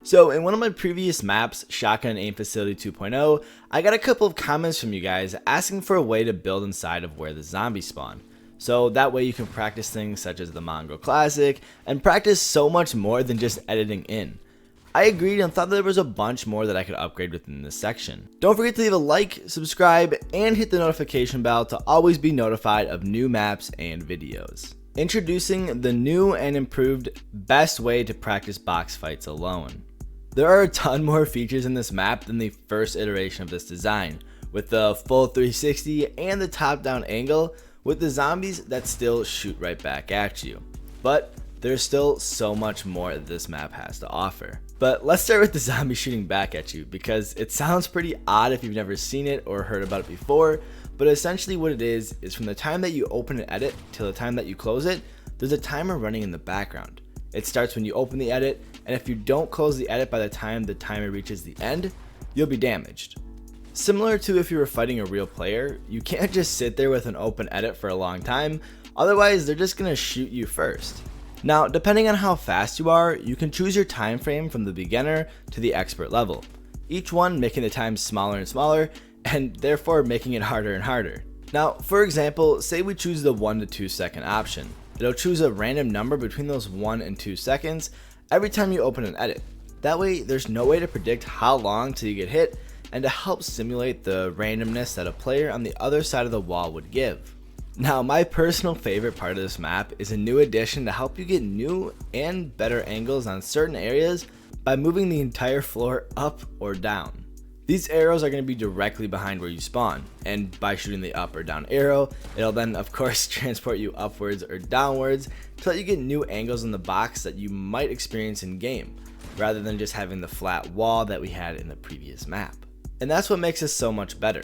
So in one of my previous maps, Shotgun Aim Facility 2.0, I got a couple of comments from you guys asking for a way to build inside of where the zombies spawn. So that way you can practice things such as the Mongo Classic and practice so much more than just editing in. I agreed and thought there was a bunch more that I could upgrade within this section. Don't forget to leave a like, subscribe, and hit the notification bell to always be notified of new maps and videos. Introducing the new and improved best way to practice box fights alone. There are a ton more features in this map than the first iteration of this design, with the full 360 and the top-down angle with the zombies that still shoot right back at you. But there's still so much more that this map has to offer. But let's start with the zombie shooting back at you, because it sounds pretty odd if you've never seen it or heard about it before, but essentially what it is from the time that you open an edit till the time that you close it, there's a timer running in the background. It starts when you open the edit, and if you don't close the edit by the time the timer reaches the end, you'll be damaged. Similar to if you were fighting a real player, you can't just sit there with an open edit for a long time, otherwise they're just gonna shoot you first. Now, depending on how fast you are, you can choose your time frame from the beginner to the expert level, each one making the time smaller and smaller, and therefore making it harder and harder. Now, for example, say we choose the 1 to 2 second option. It'll choose a random number between those 1 and 2 seconds every time you open an edit. That way, there's no way to predict how long till you get hit, and to help simulate the randomness that a player on the other side of the wall would give. Now, my personal favorite part of this map is a new addition to help you get new and better angles on certain areas by moving the entire floor up or down. These arrows are going to be directly behind where you spawn, and by shooting the up or down arrow, it'll then of course transport you upwards or downwards to let you get new angles in the box that you might experience in game, rather than just having the flat wall that we had in the previous map. And that's what makes this so much better.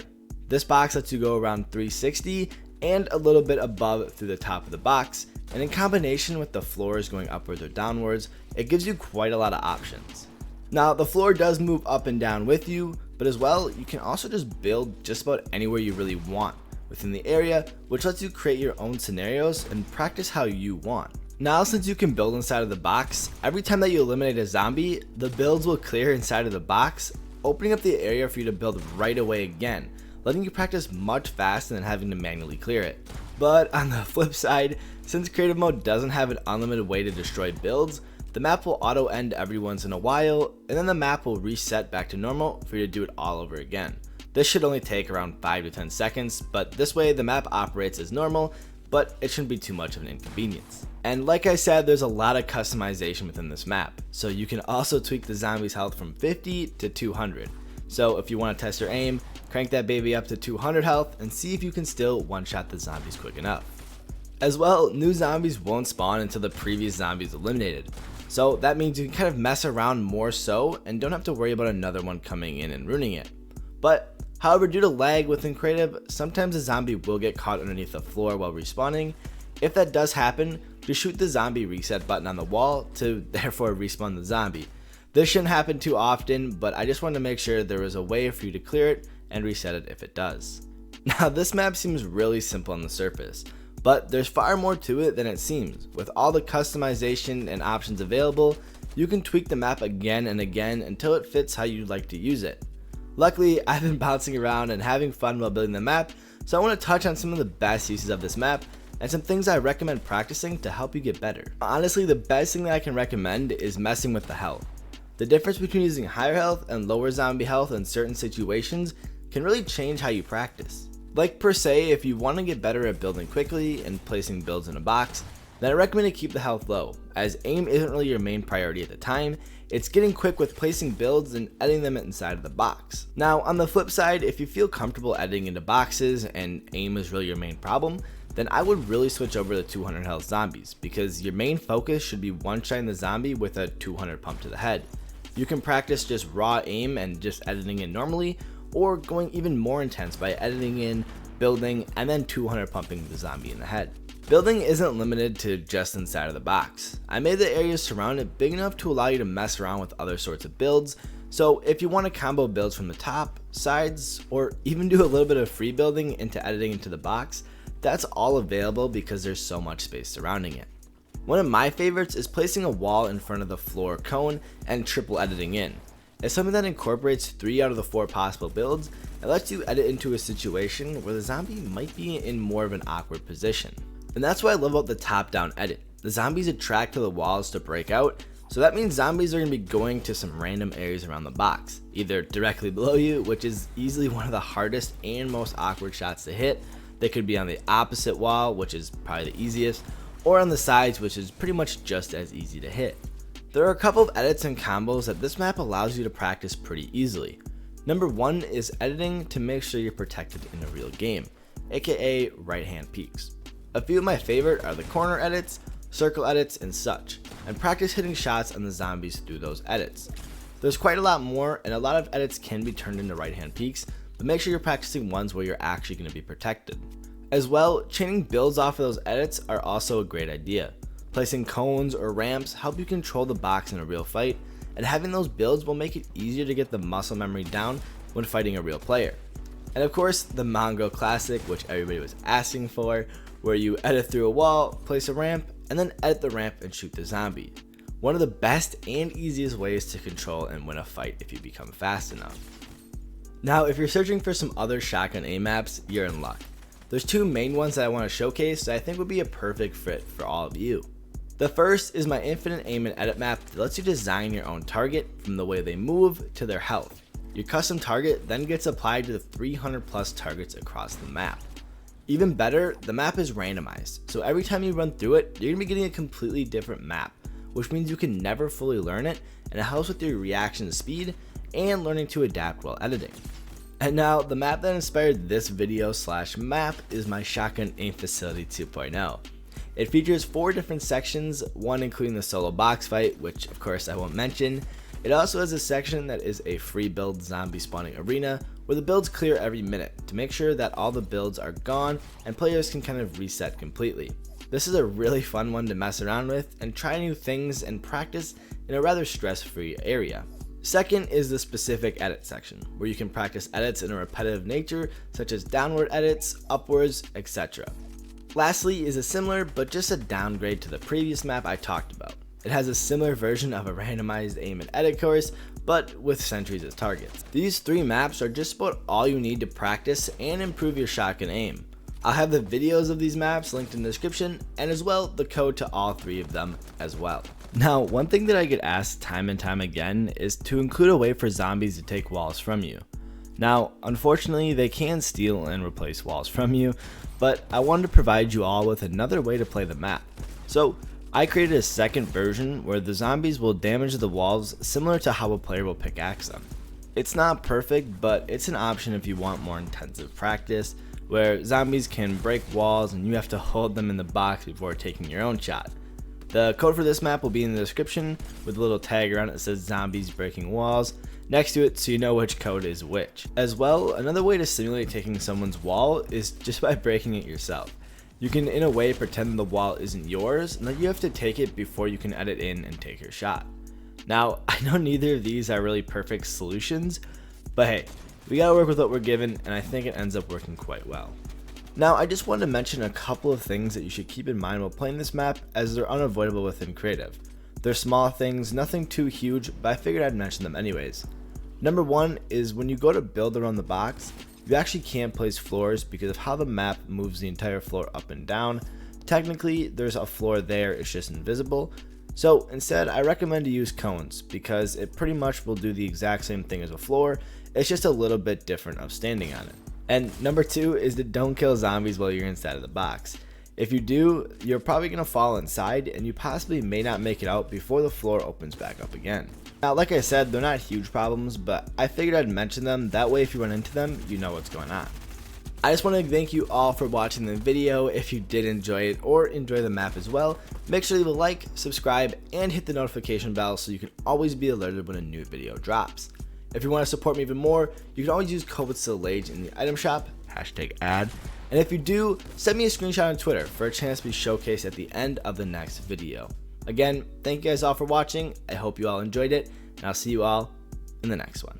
This box lets you go around 360 and a little bit above through the top of the box, and in combination with the floors going upwards or downwards, it gives you quite a lot of options. Now, the floor does move up and down with you, but as well, you can also just build just about anywhere you really want within the area, which lets you create your own scenarios and practice how you want. Now, since you can build inside of the box, every time that you eliminate a zombie, the builds will clear inside of the box, opening up the area for you to build right away again, letting you practice much faster than having to manually clear it. But on the flip side, since creative mode doesn't have an unlimited way to destroy builds, the map will auto end every once in a while, and then the map will reset back to normal for you to do it all over again. This should only take around 5 to 10 seconds, but this way the map operates as normal, but it shouldn't be too much of an inconvenience. And like I said, there's a lot of customization within this map, so you can also tweak the zombies' health from 50 to 200. So if you want to test your aim, crank that baby up to 200 health and see if you can still one-shot the zombies quick enough. As well, new zombies won't spawn until the previous zombie is eliminated, so that means you can kind of mess around more so and don't have to worry about another one coming in and ruining it. But however, due to lag within creative, sometimes a zombie will get caught underneath the floor while respawning. If that does happen, just shoot the zombie reset button on the wall to therefore respawn the zombie. This shouldn't happen too often, but I just wanted to make sure there was a way for you to clear it and reset it if it does. Now, this map seems really simple on the surface, but there's far more to it than it seems. With all the customization and options available, you can tweak the map again and again until it fits how you'd like to use it. Luckily, I've been bouncing around and having fun while building the map, so I want to touch on some of the best uses of this map and some things I recommend practicing to help you get better. Honestly, the best thing that I can recommend is messing with the health. The difference between using higher health and lower zombie health in certain situations can really change how you practice. Like per se, if you want to get better at building quickly and placing builds in a box, then I recommend to keep the health low, as aim isn't really your main priority at the time. It's getting quick with placing builds and editing them inside of the box. Now, on the flip side, if you feel comfortable editing into boxes and aim is really your main problem, then I would really switch over to 200 health zombies, because your main focus should be one-shotting the zombie with a 200 pump to the head. You can practice just raw aim and just editing in normally, or going even more intense by editing in, building, and then 200 pumping the zombie in the head. Building isn't limited to just inside of the box. I made the areas surrounding it big enough to allow you to mess around with other sorts of builds, so if you want to combo builds from the top, sides, or even do a little bit of free building into editing into the box, that's all available because there's so much space surrounding it. One of my favorites is placing a wall in front of the floor cone and triple editing in. It's something that incorporates 3 out of the 4 possible builds and lets you edit into a situation where the zombie might be in more of an awkward position. And that's what I love about the top-down edit. The zombies attract to the walls to break out, so that means zombies are going to be going to some random areas around the box, either directly below you, which is easily one of the hardest and most awkward shots to hit. They could be on the opposite wall, which is probably the easiest, or on the sides, which is pretty much just as easy to hit. There are a couple of edits and combos that this map allows you to practice pretty easily. Number 1 is editing to make sure you're protected in a real game, aka right hand peeks. A few of my favorite are the corner edits, circle edits, and such, and practice hitting shots on the zombies through those edits. There's quite a lot more, and a lot of edits can be turned into right hand peeks, but make sure you're practicing ones where you're actually going to be protected. As well, chaining builds off of those edits are also a great idea. Placing cones or ramps help you control the box in a real fight, and having those builds will make it easier to get the muscle memory down when fighting a real player. And of course, the Mongo classic, which everybody was asking for, where you edit through a wall, place a ramp, and then edit the ramp and shoot the zombie. One of the best and easiest ways to control and win a fight if you become fast enough. Now, if you're searching for some other shotgun aim maps, you're in luck. There's 2 main ones that I want to showcase that I think would be a perfect fit for all of you. The first is my infinite aim and edit map that lets you design your own target from the way they move to their health. Your custom target then gets applied to the 300 plus targets across the map. Even better, the map is randomized, so every time you run through it, you're going to be getting a completely different map, which means you can never fully learn it, and it helps with your reaction speed and learning to adapt while editing. And now, the map that inspired this video / map is my Shotgun Aim Facility 2.0. It features 4 different sections, one including the solo box fight, which of course I won't mention. It also has a section that is a free build zombie spawning arena, where the builds clear every minute to make sure that all the builds are gone and players can kind of reset completely. This is a really fun one to mess around with and try new things and practice in a rather stress-free area. Second is the specific edit section, where you can practice edits in a repetitive nature, such as downward edits, upwards, etc. Lastly is a similar but just a downgrade to the previous map I talked about. It has a similar version of a randomized aim and edit course, but with sentries as targets. These 3 maps are just about all you need to practice and improve your shotgun aim. I'll have the videos of these maps linked in the description, and as well the code to all 3 of them as well. Now, one thing that I get asked time and time again is to include a way for zombies to take walls from you. Now, unfortunately, they can steal and replace walls from you, but I wanted to provide you all with another way to play the map. So, I created a second version where the zombies will damage the walls similar to how a player will pickaxe them. It's not perfect, but it's an option if you want more intensive practice, where zombies can break walls and you have to hold them in the box before taking your own shot. The code for this map will be in the description with a little tag around it that says zombies breaking walls next to it, so you know which code is which. As well, another way to simulate taking someone's wall is just by breaking it yourself. You can in a way pretend the wall isn't yours and that you have to take it before you can edit in and take your shot. Now, I know neither of these are really perfect solutions, but hey, we gotta work with what we're given, and I think it ends up working quite well. Now, I just wanted to mention a couple of things that you should keep in mind while playing this map, as they're unavoidable within creative. They're small things, nothing too huge, but I figured I'd mention them anyways. Number 1 is when you go to build around the box, you actually can't place floors because of how the map moves the entire floor up and down. Technically, there's a floor there, it's just invisible. So instead, I recommend to use cones because it pretty much will do the exact same thing as a floor, it's just a little bit different of standing on it. And number 2 is to don't kill zombies while you're inside of the box. If you do, you're probably going to fall inside and you possibly may not make it out before the floor opens back up again. Now, like I said, they're not huge problems, but I figured I'd mention them, that way if you run into them, you know what's going on. I just want to thank you all for watching the video. If you did enjoy it or enjoy the map as well, make sure to leave a like, subscribe, and hit the notification bell so you can always be alerted when a new video drops. If you want to support me even more, you can always use code SILAGE in the item shop, #ad. And if you do, send me a screenshot on Twitter for a chance to be showcased at the end of the next video. Again, thank you guys all for watching. I hope you all enjoyed it, and I'll see you all in the next one.